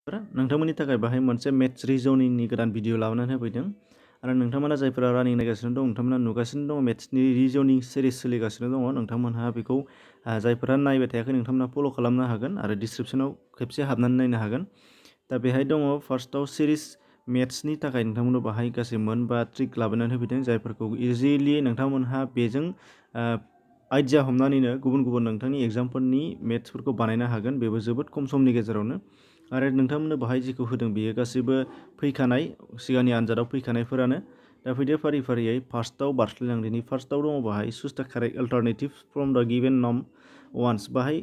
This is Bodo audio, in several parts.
नोंथांमोननि थाखाय बाहाय मोनसे मेथ्स रिजनिंनि गोदान भिडिअ लाबोनानै होफैदों आरो नोंथांमोना जायफोरा रानिं नायगासिनो दं नोंथांमोना नुगासिनो दं मेथ्सनि रिजनिं सिरिज सोलिगासिनो दङ नोंथांमोनहा बेखौ जायफोरा नायबाय थायाखै नोंथांमोना फल' खालामनो हागोन आरो डिसक्रिपसनाव खेबसे हाबनानै नायनो हागोन दा बेहाय दङ फार्स्टआव सिरिज मेथ्सनि थाखाय नोंथांमोननो बाहाय गासै मोनबा ट्रिक लाबोनानै होफैदों जायफोरखौ इजिलि नोंथांमोनहा बेजों आइडिया हमनानैनो गुबुन गुबुन नोंथांनि एग्जामफोरनि मेथ्सफोरखौ बानायनो हागोन बेबो जोबोद खम समनि गेजेरावनो आरो नोंथांमोननो बाहाय जिखौ होदों बेयो गासैबो फैखानाय सिगांनि आनजादाव फैखानायफोरानो दा फैदो फारि फारियै फार्स्टआव बारस्लायलांदिनि फार्स्टआव दङ बाहाय चुज द कारेक्ट अल्टारनेटिभ फ्रम द गिभेन नम वान्स बाहाय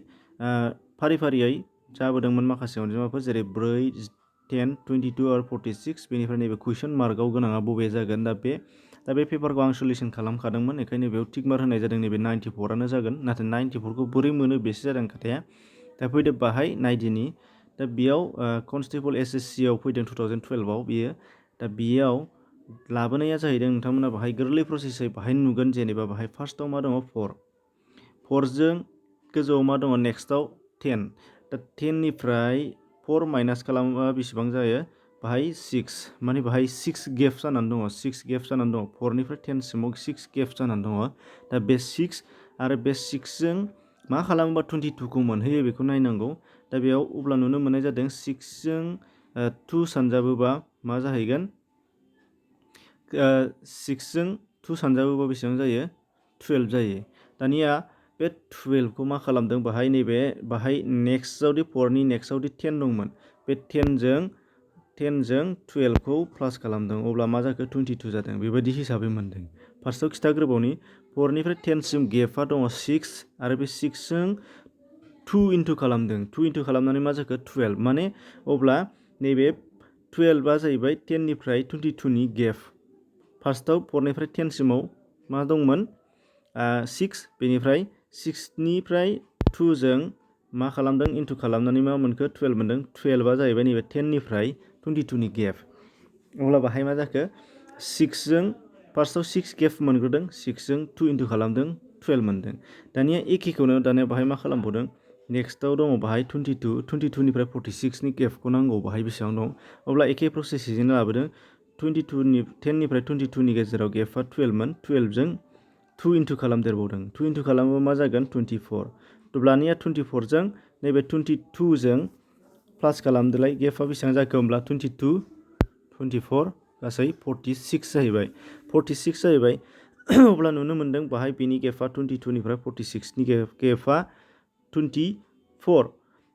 फारि फारियै जाबोदोंमोन माखासे अनजिमाफोर जेरै 4, 10, 22 आरो 46 बेनिफ्राय नैबे कुइसन मार्कआव गोनाङा बबे जागोन दा बे पेपारखौ आं सलिउसन खालामखादोंमोन बेखायनो बेयाव टिक मार्क होनाय जादों नैबे 94आनो जागोन नाथाय 94खौ बोरै मोनो बेसो जादों खोथाया दा फैदो बाहाय नायदिनि दा बेयाव कनस्टेबल एसएससि आव फैदों 2012 आव बियो दा बेयाव लाबोनाया जाहैदों नोंथांमोना बाहाय गोरलै प्रसेसै बाहाय नुगोन जेनेबा बाहाय फार्स्टआव मा दङ 4जों गोजौआव मा दङ नेक्स्टआव 10 दा 10 निफ्राय 4 माइनास खालामोबा बेसेबां जायो बाहाय 6 माने बाहाय 6 गेप जानानै दङ 6 गेप जानानै दङ 4 निफ्राय 10 सिमाव 6 गेप जानानै दङ दा बे 6 आरो बे 6जों मा खालामोबा 22खौ मोनहैयो बेखौ नायनांगौ दा बेयाव अब्ला नुनो मोननाय जादों 6जों 2 सानजाबोबा मा जाहैगोन 6जों 2 सानजाबोबा बेसेबां जायो 12 जायो दानिया बे 12खौ मा खालामदों बाहाय नैबे बाहाय नेक्स्टआवदि 4नि नेक्स्टआवदि 10 दंमोन बे 10जों 12खौ प्लास खालामदों अब्ला मा जाखो 22 जादों बेबायदि हिसाबै मोनदों फार्स्टआव खिथाग्रोबावनि 4निफ्राय 10 सिम गेपआ दङ 6 आरो बे 6जों 2 इन्टु खालामदों 2 इन्टु खालामनानै मा जाखो 12 माने अब्ला नैबे 12आ जाहैबाय 10 निफ्राय 22नि गेप फार्स्टआव 4निफ्राय 10 सिमाव मा दंमोन 6 बेनिफ्राय 6निफ्राय 2जों मा खालामदों इन्टु खालामनानै मा मोनखो 12 मोनदों 12आ जाहैबाय नैबे 10 निफ्राय 22नि गेप अब्ला बाहाय मा जाखो 6जों फार्स्टआव 6 गेप मोनग्रोदों 6जों 2 इन्टु खालामदों 12 मोनदों दानिया एखेखौनो दानिया बाहाय मा खालामबावदों नेक्स्टआव दङ बाहाय 22निफ्राय 46नि गेपखौ नांगौ बाहाय बेसेबां दं अब्ला एखे प्रसेसजोंनो लाबोदों 10निफ्राय 22नि गेजेराव गेपआ 12 मोन 12जों 2 इन्टु खालामदेरबावदों 2 इन्टु खालामोबा मा जागोन 24 अब्लानिया 24जों नैबे 22जों प्लास खालामदोलाय गेपआ बेसेबां जाखो होमब्ला 22 24 गासै 46 जाहैबाय 46 जाहैबाय अब्ला नुनो मोनदों बाहाय बेनि गेपआ 22निफ्राय 46नि गेपआ 24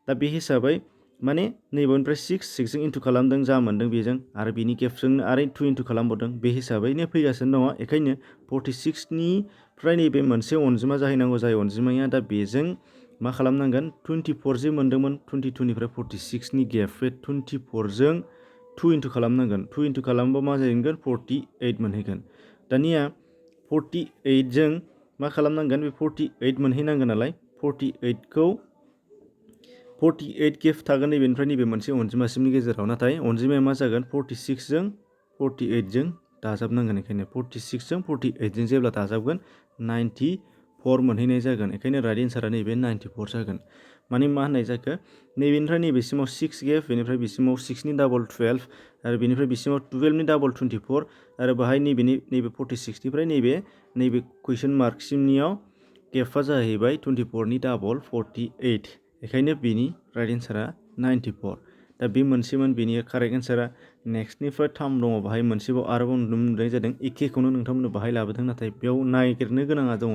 दा बे हिसाबै माने नैबेनिफ्राय 6जों इन्टु खालामदों जा मोनदों बेजों आरो बेनि गेपजोंनो आरो 2 इन्टु खालामबावदों बे हिसाबैनो फैगासिनो दङ बेखायनो 46निफ्राय नैबे मोनसे अनजिमा जाहैनांगौ जाय अनजिमाया दा बेजों मा खालामनांगोन 24 जे मोनदोंमोन 22निफ्राय 46नि गेप बे 24जों 2 इन्टु खालामनांगोन 2 इन्टु खालामोबा मा जाहैगोन 48 मोनहैगोन दानिया 48जों मा खालामनांगोन बे 48 मोनहैनांगोन नालाय 48 गेप थागोन नैबेनिफ्राय नैबे मोनसे अनजिमासिमनि गेजेराव नाथाय अनजिमाया मा जागोन 46जों 48जों दाजाबनांगोन बेखायनो 46जों 48जों जेब्ला दाजाबगोन 94 मोनहैनाय जागोन बेखायनो राइट एन्सारा नैबे 94 जागोन माने मा होननाय जाखो नैबेनिफ्राय नैबेसिमाव 6 गेप बेनिफ्राय बेसिमाव 6नि डाबल 12 आरो बेनिफ्राय बेसिमाव 12नि डाबल 24 आरो बाहाय नैबे 46निफ्राय नैबे कुइसन मार्कसिमनियाव गेपआ जाहैबाय 24नि डाबल 48 बेखायनो बेनि राइट एन्सारा 94 दा बे मोनसेमोन बेनि कारेक्ट एन्सारा नेक्स्टनिफ्राय 3 दङ बाहाय मोनसेबाव आरोबाव नुनो मोननाय जादों एखेखौनो नोंथांमोननो बाहाय लाबोदों नाथाय बेयाव नागिरनो गोनाङा दङ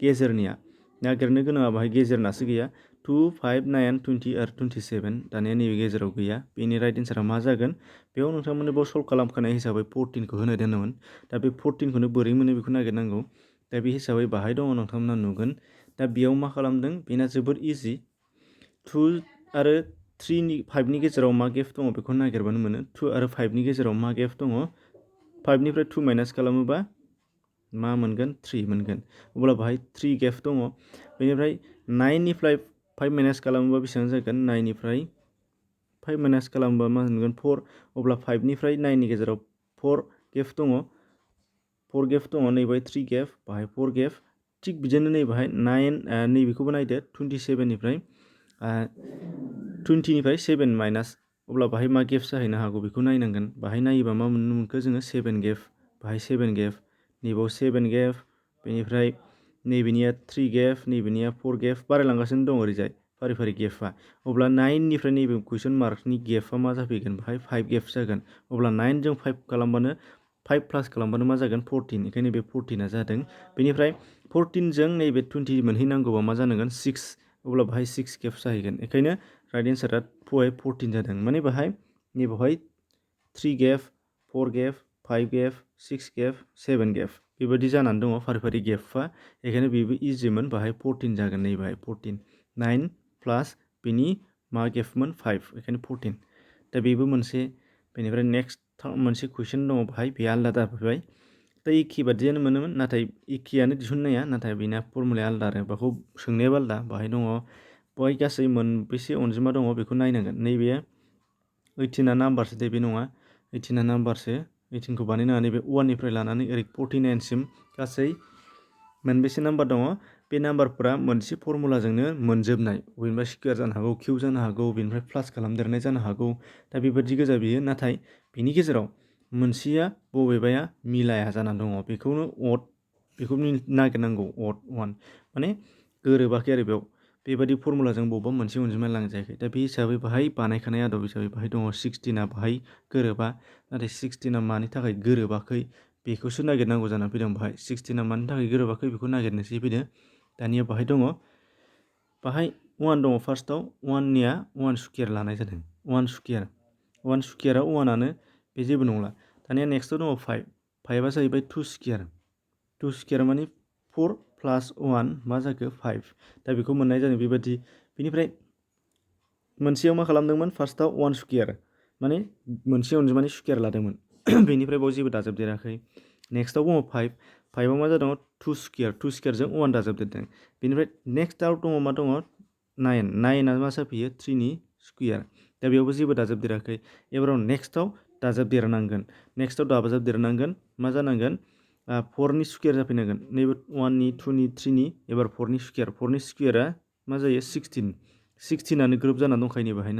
गेजेरनिया नागिरनो गोनाङा बाहाय गेजेरनासो गैया 2, 5, 9, 20 आरो 27 दानिया नैबे गेजेराव गैया बेनि राइट एन्सारा मा जागोन बेयाव नोंथांमोननो बेयाव सल्भ खालामखानाय हिसाबै 14खौ होनो दोनोमोन दा बे 14खौनो बोरै मोनो बेखौ नागिरनांगौ दा बे हिसाबै बाहाय दङ नोंथांमोना नुगोन दा बेयाव मा खालामदों बेना जोबोद इजि 2 आरो 5नि गेजेराव मा गेप दङ बेखौ नागिरबानो मोनो 2 आरो 5नि गेजेराव मा गेप दङ 5निफ्राय 2 माइनास खालामोबा मा मोनगोन 3 मोनगोन अब्ला बाहाय 3 गेप दङ बेनिफ्राय 9निफ्राय 5 माइनास खालामोबा बेसेबां जागोन 9निफ्राय 5 माइनास खालामोबा मा मोनगोन 4 अब्ला 5निफ्राय 9नि गेजेराव 4 गेप दङ 4 गेप दङ नैबे 3 गेप बाहाय 4 गेप थिग बिदिनो नैबेहाय 9 नैबेखौबो नायदो 27निफ्राय 20निफ्राय 7 माइनास अब्ला बाहाय मा गेप जाहैनो हागौ बेखौ नायनांगोन। बाहाय नायोबा मा नुनो मोनखो जोङो 7 गेप, बाहाय 7 गेप, नैबाव 7 गेप, बेनिफ्राय नैबेनिया 3 गेप, नैबेनिया 4 गेप बारायलांगासिनो दं ओरैजाय फारि फारि गेपआ। अब्ला 9 निफ्राय नैबे कुइसन मार्कनि गेपआ मा जाफैगोन बाहाय 5 गेप जागोन। अब्ला 9 जों 5 खालामबानो 5 प्लास खालामबानो मा जागोन 14, ओंखायनो बे 14आ जादों। बेनिफ्राय 14 जों नैबे 20 मोनहैनांगौबा मा जानांगोन 6, अब्ला बाहाय 6 गेप जाहैगोन। बेखायनो राइट एन्सारा 14 जादों। माने बाहाय नैबावहाय 3 gap, 4 gap, 5 gap, 6 gap, 7 gap बेबायदि जानानै दङ फारि फारि गेपआ। बेखायनो बेबो इजिमोन, बाहाय 14 जागोन। नैबाहाय 14, 9 प्लास बेनि मा गेपमोन 5, बेखायनो 14। दा बेबो मोनसे। बेनिफ्राय नेक्स्ट मोनसे कुइसन दङ बाहाय, बे आलादा जाफैबाय। दा एखे बादियानो मोनोमोन, नाथाय एखेयानो दिहुननाया, नाथाय बेना फर्मुलाया आलादा आरो बेखौ सोंनायाबो आलादा। बाहाय दङ बेवहाय गासै मोनबेसे अनजिमा दङ बेखौ नायनांगोन। नैबे 18आ नाम्बारसो दे, बे नङा 18आ नाम्बारसो, 18खौ बानायनाङा। नैबे 1 निफ्राय लानानै ओरै 49 सिम गासै मोनबेसे नाम्बार दङ? बे नाम्बारफोरा मोनसे फर्मुलाजोंनो मोनजोबनाय। बबेनिबा स्कुवेर जानो हागौ, किउब जानो हागौ, बेनिफ्राय प्लास खालामदेरनाय जानो हागौ। दा बेबायदि गोजा बियो, नाथाय बिनि गेजेराव मोनसेया बबेबाया मिलाया जाना दङ। बेखौनो अड, बेखौ नागिरनांगौ। अड 1 माने गोरोबाखै आरो बेयाव बेबायदि फर्मुलाजों बबेबा मोनसे अनजिमाया लांजायाखै। दा बे हिसाबै बाहाय बानायखानाय आदब हिसाबै बाहाय दङ 16आ बाहाय गोरोबा। नाथाय 16आ मानि थाखाय गोरोबाखै बेखौसो नागिरनांगौ जानानै फैदों। बाहाय 16आ मानि थाखाय गोरोबाखै बेखौ नागिरनोसै फैदो। दानिया बाहाय दङ, बाहाय 1 दङ फार्स्टआव। 1निया 1 स्कुवेर लानाय जादों। 1 स्कुवेर, 1 स्कुवेरा 1आनो, बे जेबो नंला। दानिया नेक्स्टआव दङ 5, 5आ जाहैबाय 2 स्कुवेर। 2 स्कुवेर माने 4 प्लास 1 मा जाखो 5। दा बेखौ मोननाय जादों बेबायदि। बेनिफ्राय मोनसेयाव मा खालामदोंमोन, फार्स्टआव 1 स्कुवेर माने मोनसे अनजिमानि स्कुवेर लादोंमोन। बेनिफ्राय बाव जेबो दाजाबदेराखै। नेक्स्टआव दङ 5, 5आव मा जादों 2 स्कुवेर, 2 स्कुवेरजों 1 दाजाबदेरदों। बेनिफ्राय नेक्स्टआव दङ मा दङ 9, 9आ मा जाफैयो 3नि स्कुवेर। दा बेयावबो जेबो दाजाबदेराखै। एबाराव नेक्स्टआव दाजाबदेरनांगोन। नेक्स्टआव दाजाबदेरनांगोन मा जानांगोन 4नि स्कुवेर जाफैनांगोन। नैबे 1नि 2नि 3नि एबार 4नि स्कुवेर, 4नि स्कुवेरा मा जायो 16, 16आनो ग्रोब जानानै दंखायो बाहाय।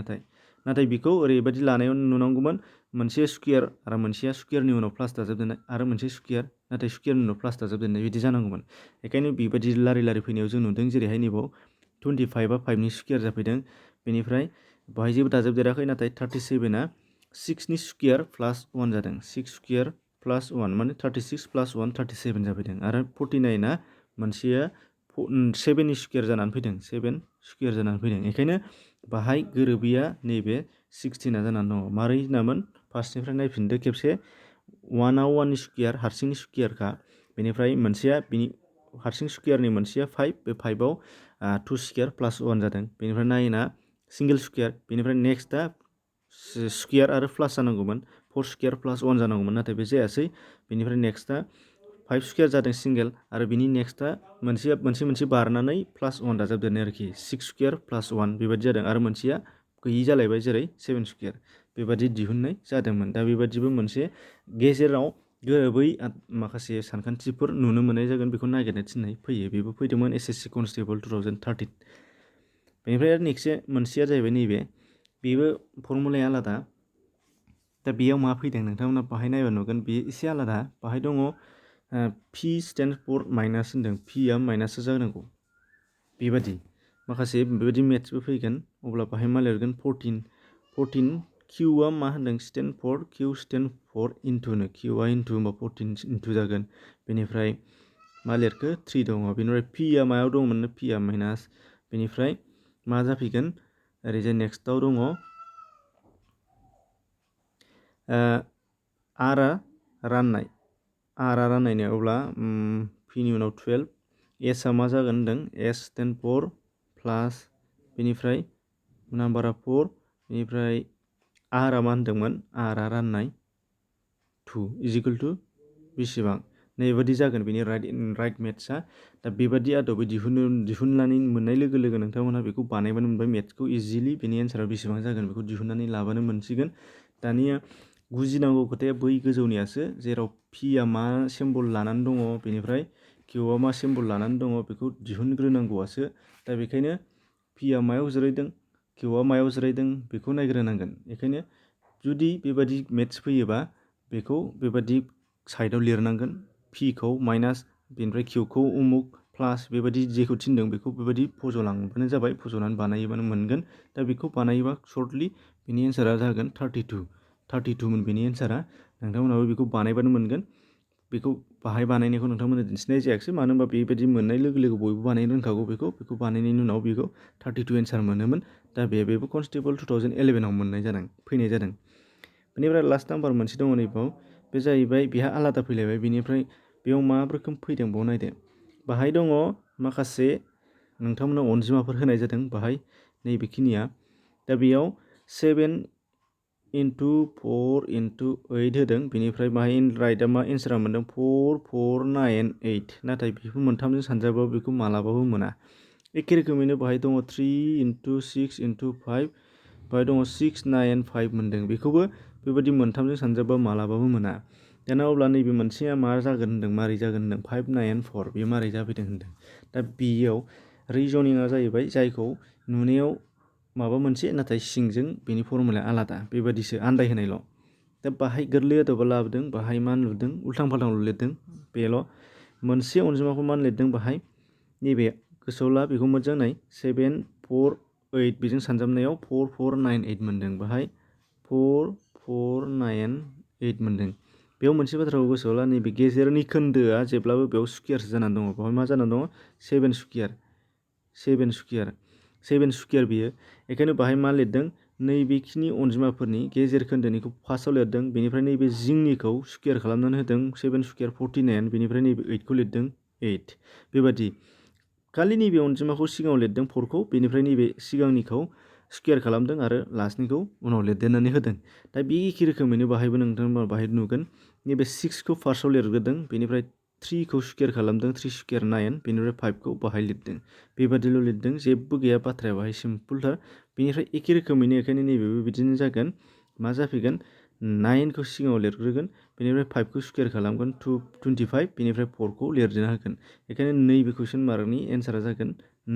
नाथाय बेखौ ओरैबायदि लानायाव नुनांगौमोन, मोनसे स्कुवेर आरो मोनसेया स्कुवेरनि उनाव प्लास दाजाबदेरनाय, आरो मोनसे स्कुवेर नाथाय स्कुवेरनि उनाव प्लास दाजाबदेरनाय, बिदि जानांगौमोन। बेखायनो बेबायदि लारि लारि फैनायाव जों नुदों। जेरैहाय नैबाव 25आ 5नि स्कुवेर जाफैदों। बेनिफ्राय बाहाय जेबो दाजाबदेराखै, नाथाय 37आ 6नि स्कुवेर प्लास 1 जादों। 6 स्कुवेर प्लास 1 माने 36 प्लास 1 37 जाफैदों। आरो 49आ मोनसेया 7नि स्कुवेर जानानै फैदों, 7 स्कुवेर जानानै फैदों। बेखायनो बाहाय गोरोबैया नैबे 16आ जानानै दङ। मारै होनामोन, फार्स्टनिफ्राय नायफिनदो खेबसे। 1आव 1नि स्कुवेर हारसिंनि स्कुवेरखा। बेनिफ्राय मोनसेया बिनि हारसिं स्कुवेरनि मोनसेया 5, बे 5आव 2 स्कुवेर प्लास 1 जादों। बेनिफ्राय 9आ सिंगेल स्कुवेर। बेनिफ्राय नेक्स्टआ स्कुवेर आरो प्लास जानांगौमोन, 4 स्कुवेर प्लास 1 जानांगौमोन, नाथाय बे जायासै। बेनिफ्राय नेक्स्टआ 5 स्कुवेर जादों सिंगेल, आरो बिनि नेक्स्टआ मोनसे बारनानै प्लास 1 दाजाबदेरनाय आरोखि, 6 स्कुवेर प्लास 1 बेबायदि जादों। आरो मोनसेया गैयि जालायबाय, जेरै 7 स्कुवेर बेबायदि दिहुननाय जादोंमोन। दा बेबादिबो मोनसे गेजेराव गोरोबै माखासे सानखान्थिफोर नुनो मोननाय जागोन, बेखौ नागिरनो थिननाय फैयो। बेबो फैदोंमोन SSC कनस्टेबल 2013। बेनिफ्राय आरो नेक्स्ट मोनसेया जाहैबाय नैबे, बेबो फर्मुलाया आलादा। दा बेयाव मा फैदों नोंथांमोना बाहाय नायबा नुगोन, बेयो एसे आलादा। बाहाय दङ P स्टेन्ड फर माइनास होनदों, Pआ माइनाससो जानांगौ। बेबादि माखासे बेबायदि मेथ्सबो फैगोन। अब्ला बाहाय मा लिरगोन 14 Qआ मा होनदों stand for, Q stand for इन्टुनो, Qआ इन्टु होमबा 14 इन्टु जागोन। बेनिफ्राय मा लिरखो 3 दङ। बेनिफ्राय Pआ मायाव दंमोन, Pआ माइनास। बेनिफ्राय मा जाफैगोन ओरैजाय नेक्स्टआव दङ Rआ राननाय, Rआ राननायनि। अब्ला Pनि उनाव 12, Sआ मा जागोन होनदों S स्टेन्ड फर प्लास, बेनिफ्राय नाम्बारा 4, बेनिफ्राय Rआ मा होनदोंमोन, Rआ राननाय 2 इजिकेल टु बेसेबां, नैबादि जागोन बेनि राइट मेथ्सआ। दा बेबादि आदबै दिहुननानै मोननाय लोगो लोगो नोंथांमोनहा बेखौ बानायबानो मोनबाय मेथ्सखौ इजिलि। बेनि एन्सारा बेसेबां जागोन बेखौ दिहुननानै लाबानो मोनसिगोन। दानिया बुजिनांगौ खोथाया बै गोजौनियासो, जेराव Pआ मा सिम्बल लानानै दङ, बेनिफ्राय Qआ मा सिम्बल लानानै दङ, बेखौ दिहुनग्रोनांगौआसो। दा बेखायनो Pआ मायाव जिरायदों, किउआ मायाव जिरायदों बेखौ नायग्रोनांगोन। बेखायनो जुदि बेबादि मेथ्स फैयोबा बेखौ बेबादि साइडआव लिरनांगोन, पिखौ माइनास बेनिफ्राय किउखौ उमुक प्लास बेबादि जेखौ थिनदों बेखौ बेबादि फज'लांबानो जाबाय, फज'नानै बानायोबानो मोनगोन। दा बेखौ बानायोबा सर्टलि बेनि एन्सारा जागोन 32मोन बेनि एन्सारा। नोंथांमोनहाबो बेखौ बानायबानो मोनगोन। बेखौ बाहाय बानायनायखौ नोंथांमोननो दिन्थिनाय जायाखिसै, मानो होनबा बेबायदि मोननाय लोगो लोगो बयबो बानायनो रोंखागौ बेखौ बानायनायनि उनाव बेखौ 32 एन्सार मोनोमोन। दा बेबो कनस्टेबल 2011आव फैनाय जादों। बेनिफ्राय लास्ट नाम्बार मोनसे दङ नैबाव, बे जाहैबाय बेहा आलादा फैलायबाय। बेनिफ्राय बेयाव मा रोखोम फैदों बाव नायदो। बाहाय दङ माखासे नोंथांमोननो अनजिमाफोर होनाय जादों बाहाय नैबेखिनिया। दा बेयाव 7 × 4 × 8 होदों। बेनिफ्राय बाहाय राइटआ मा एन्सारा मोनदों 4498। नाथाय बेफोर मोनथामजों सानजाबाबो बेखौ मालाबाबो मोना। एखे रोखोमैनो बाहाय दङ 3 × 6 × 5, बाहाय दङ 695 मोनदों। बेखौबो बेबायदि मोनथामजों सानजाबा मालाबाबो मोना। दाना अब्ला नैबे मोनसेया मा जागोन होनदों, मारै जागोन होनदों 594, बेयो मारै जाफैदों होनदों। दा बेयाव रिजनिंआ जाहैबाय जायखौ नुनायाव माबा मोनसे नाथाय सिंजों बेनि फर्मुलाया आलादा, बेबादिसो आन्दायहोनायल'। दा बाहाय गोरलै आदबा लाबोदों, बाहाय मा नुदों उल्थां फाल्थांल' लिरदों बेल'। मोनसे अनजिमाखौ मा लिरदों बाहाय नैबे गोसोआव ला, बेखौ मोजां नाय। 748 बेजों सानजाबनायाव 4498 मोनदों, बाहाय 4498 मोनदों। बेयाव मोनसे बाथ्राखौ गोसोआव ला, नैबे गेजेरनि खोन्दोआ जेब्लाबो बेयाव स्कुवेरसो जानानै दङ। बेवहाय मा जानानै दङ 7 स्कुवेर बेयो। बेखायनो बाहाय मा लिरदों, नैबेखिनि अनजिमाफोरनि गेजेर खोन्दोनिखौ फार्स्टआव लिरदों, बेनिफ्राय नैबे जिंनिखौ स्कुवेर खालामनानै होदों 7 स्कुवेर 49, बेनिफ्राय नैबे 8खौ लिरदों 8। बेबादि खालि नैबे अनजिमाखौ सिगाङाव लिरदों 4खौ, बेनिफ्राय नैबे सिगांनिखौ स्कुवेर खालामदों आरो लास्टनिखौ उनाव लिरदेरनानै होदों। दा बे एखे रोखोमैनो बाहायबो नोंथांमोना बाहाय नुगोन, नैबे 6खौ फार्स्टआव लिरग्रोदों, बेनिफ्राय 3खौ स्कुवेर खालामदों 3 स्कुवेर 9, बेनिफ्राय 5खौ बाहाय लिरदों। बेबादिल' लिरदों, जेबो गैया, बाथ्राया बाहाय सिम्पोलथार। बेनिफ्राय एखे रोखोमैनो बेखायनो नैबेबो बिदिनो जागोन। मा जाफैगोन 9खौ सिगाङाव लिरग्रोगोन, बेनिफ्राय 5खौ स्कुवेर खालामगोन 25, बेनिफ्राय 4खौ लिरदेरना होगोन। बेखायनो नैबे कुइसन मार्कनि एन्सारा जागोन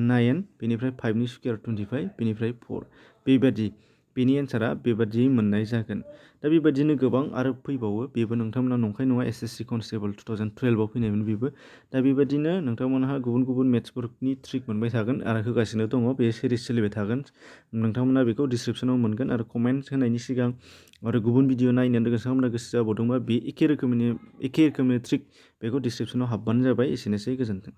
9, बेनिफ्राय 5नि स्कुवेर 25, बेनिफ्राय 4। बेबादि बेनि एन्सारा बेबादि मोननाय जागोन। दा बेबादिनो गोबां आरो फैबावो, बेबो नोंथांमोना नंखाय नङा SSC कनस्टेबल 2012आव फैनायमोन बेबो। दा बेबादिनो नोंथांमोनहा गुबुन गुबुन मेथ्सफोरनि ट्रिक मोनबाय थागोन आरो होगासिनो दङ, बे सिरिज सोलिबाय थागोन। नोंथांमोना बेखौ डिसक्रिपसनाव मोनगोन आरो कमेन्ट्स होनायनि सिगां आरो गुबुन भिडिअ नायनो नोंथांमोना गोसो जाबावदोंबा बे एखे रोखोमनि ट्रिक बेखौ डिसक्रिपसनाव हाबबानो जाबाय। एसेनोसै, गोजोन्थों।